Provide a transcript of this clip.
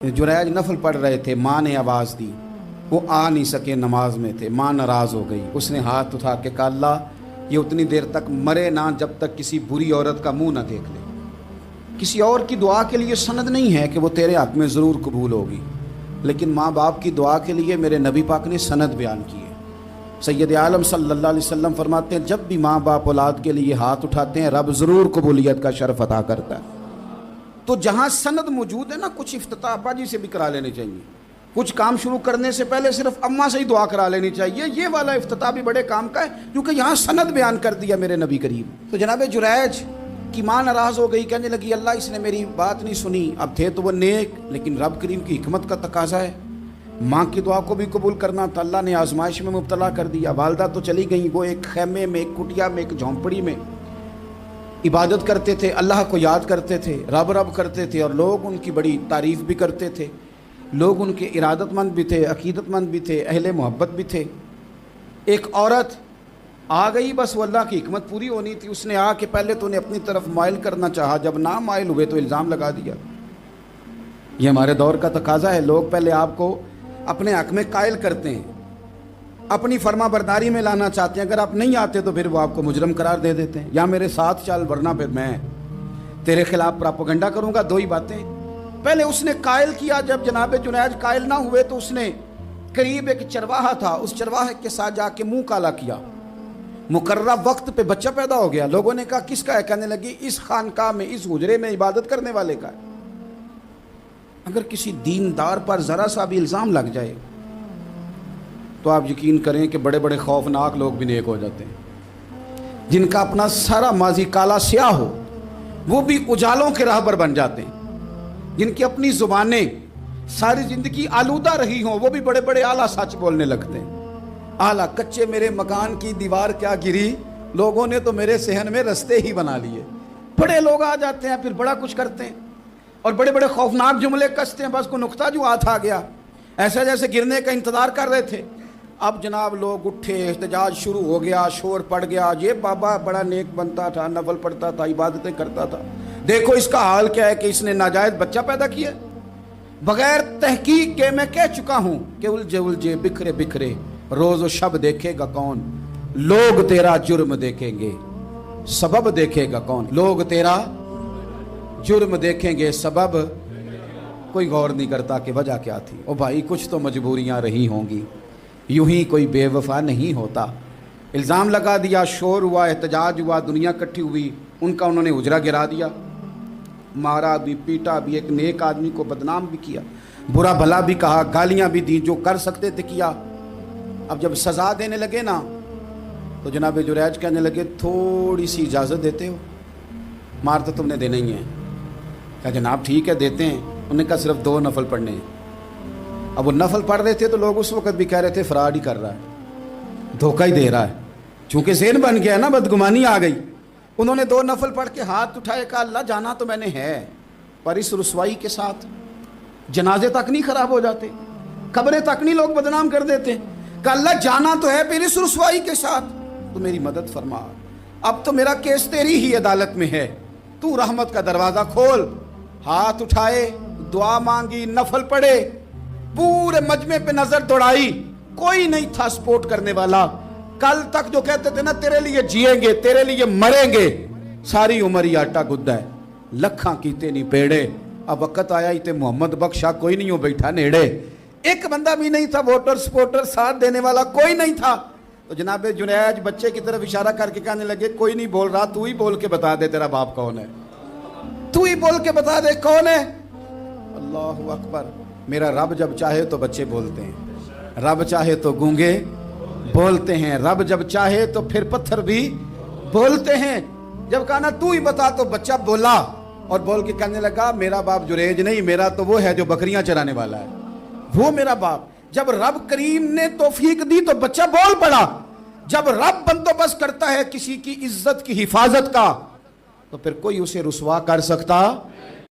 जुरैज नफल पढ़ रहे थे, माँ ने आवाज़ दी, वो आ नहीं सके, नमाज में थे, माँ नाराज़ हो गई। उसने हाथ उठा के कहा, अल्लाह ये उतनी देर तक मरे ना जब तक किसी बुरी औरत का मुंह ना देख ले। किसी और की दुआ के लिए सनद नहीं है कि वो तेरे हक़ में ज़रूर कबूल होगी, लेकिन माँ बाप की दुआ के लिए मेरे नबी पाक ने सनद बयान की है। सैयद आलम सल्लल्लाहु अलैहि वसल्लम फरमाते हैं, जब भी माँ बाप औलाद के लिए हाथ उठाते हैं, रब ज़रूर कबूलियत का शर्फ अता करता है। तो जहाँ सनद मौजूद है ना, कुछ इफ्तिताह अब्बा जी से भी करा लेने चाहिए। कुछ काम शुरू करने से पहले सिर्फ अम्मा से ही दुआ करा लेनी चाहिए। ये वाला इफ्तिताह भी बड़े काम का है, क्योंकि यहाँ सनद बयान कर दिया मेरे नबी करीम। तो जनाब जुरैज की माँ नाराज़ हो गई, कहने लगी, अल्लाह इसने मेरी बात नहीं सुनी। अब थे तो वो नेक, लेकिन रब करीम की हिकमत का तकाजा है, माँ की दुआ को भी कबूल करना था। अल्लाह ने आजमाइश में मुब्तला कर दिया। वालदा तो चली गई, वो एक खैमे में, एक कुटिया में, एक झोंपड़ी में इबादत करते थे, अल्लाह को याद करते थे, रब रब करते थे, और लोग उनकी बड़ी तारीफ़ भी करते थे। लोग उनके इरादतमंद भी थे, अकीदतमंद भी थे, अहले मोहब्बत भी थे। एक औरत आ गई, बस वो अल्लाह की हिकमत पूरी होनी थी। उसने आके पहले तो उन्हें अपनी तरफ माइल करना चाहा, जब ना माइल हुए तो इल्ज़ाम लगा दिया। ये हमारे दौर का तकाजा है, लोग पहले आपको अपने हक़ में कायल करते हैं, अपनी फर्मा बरदारी में लाना चाहते हैं। अगर आप नहीं आते तो फिर वो आपको मुजरम करार दे देते हैं, या मेरे साथ चल वरना फिर मैं तेरे खिलाफ प्रोपेगेंडा करूंगा। दो ही बातें। पहले उसने कायल किया, जब जनाब जुनैज कायल ना हुए तो उसने करीब एक चरवाहा था, उस चरवाहे के साथ जाके मुंह काला किया। मुकर्रर वक्त पे बच्चा पैदा हो गया। लोगों ने कहा किसका है? कहने लगी इस खानकाह में, इस हुजरे में इबादत करने वाले का है। अगर किसी दीनदार पर जरा सा भी इल्ज़ाम लग जाए तो आप यकीन करें कि बड़े बड़े खौफनाक लोग भी नेक हो जाते हैं। जिनका अपना सारा माजी काला स्याह हो, वो भी उजालों के राहबर बन जाते हैं। जिनकी अपनी ज़ुबानें सारी ज़िंदगी आलूदा रही हों, वो भी बड़े बड़े आला सच बोलने लगते हैं। आला कच्चे मेरे मकान की दीवार क्या गिरी, लोगों ने तो मेरे सहन में रस्ते ही बना लिए। बड़े लोग आ जाते हैं, फिर बड़ा कुछ करते हैं और बड़े बड़े खौफनाक जुमले कसते हैं। बस को नुक्ता जो हाथ आ गया, ऐसा जैसे गिरने का इंतज़ार कर रहे थे। अब जनाब लोग उठे, एहतजाज शुरू हो गया, शोर पड़ गया। ये बाबा बड़ा नेक बनता था, नफल पढ़ता था, इबादतें करता था, देखो इसका हाल क्या है कि इसने नाजायज बच्चा पैदा किया। बगैर तहकीक के मैं कह चुका हूं कि उलझे उलझे बिखरे बिखरे रोज शब देखेगा कौन, लोग तेरा जुर्म देखेंगे सबब देखेगा कौन। लोग तेरा जुर्म देखेंगे सबब, कोई गौर नहीं करता कि वजह क्या थी। ओ भाई कुछ तो मजबूरियां रही होंगी, यूं ही कोई बेवफा नहीं होता। इल्ज़ाम लगा दिया, शोर हुआ, एहतजाज हुआ, दुनिया इकट्ठी हुई, उनका उन्होंने उजरा गिरा दिया, मारा भी, पीटा भी, एक नेक आदमी को बदनाम भी किया, बुरा भला भी कहा, गालियां भी दी, जो कर सकते थे किया। अब जब सज़ा देने लगे ना, तो जनाब जुरैज कहने लगे, थोड़ी सी इजाज़त देते हो? मार तो तुमने देना ही है। कहा जनाब ठीक है देते हैं। उन्होंने कहा सिर्फ 2 नफल पढ़ने हैं। अब वो नफल पढ़ रहे थे तो लोग उस वक़्त भी कह रहे थे फराड ही कर रहा है, धोखा ही दे रहा है। चूँकि ज़हन बन गया ना, बदगुमानी आ गई। उन्होंने 2 नफल पढ़ के हाथ उठाए, कहा अल्लाह जाना तो मैंने है, पर इस रुसवाई के साथ जनाजे तक नहीं ख़राब हो जाते, कब्रें तक नहीं लोग बदनाम कर देते। कहा अल्लाह जाना तो है, फिर इस रुसवाई के साथ तो मेरी मदद फरमा। अब तो मेरा केस तेरी ही अदालत में है, तू रहमत का दरवाज़ा खोल। हाथ उठाए, दुआ मांगी, नफल पढ़े, पूरे मजमे पे नजर दौड़ाई, कोई नहीं था सपोर्ट करने वाला। कल तक जो कहते थे ना तेरे लिए जिएंगे, तेरे लिए मरेंगे, सारी उम्र ही आटा गुद्दा है, लखा कीते नहीं पेड़े। अब वक्त आया ही ते मोहम्मद बख्शा कोई नहीं हो बैठा नेड़े। एक बंदा भी नहीं था, वोटर सपोर्टर साथ देने वाला कोई नहीं था। तो जनाब जुनैज बच्चे की तरफ इशारा करके कहने लगे, कोई नहीं बोल रहा, तू ही बोल के बता दे तेरा बाप कौन है, तू ही बोल के बता दे कौन है। अल्लाहु अकबर। मेरा रब जब चाहे तो बच्चे बोलते हैं, रब चाहे तो गूंगे बोलते हैं, रब जब चाहे तो फिर पत्थर भी बोलते हैं। जब कहा ना तू ही बता तो बच्चा बोला, और बोल के कहने लगा मेरा बाप जुरैज नहीं, मेरा तो वो है जो बकरियां चराने वाला है, वो मेरा बाप। जब रब करीम ने तौफीक दी तो बच्चा बोल पड़ा। जब रब बंदोबस्त करता है किसी की इज्जत की हिफाजत का, तो फिर कोई उसे रुसवा कर सकता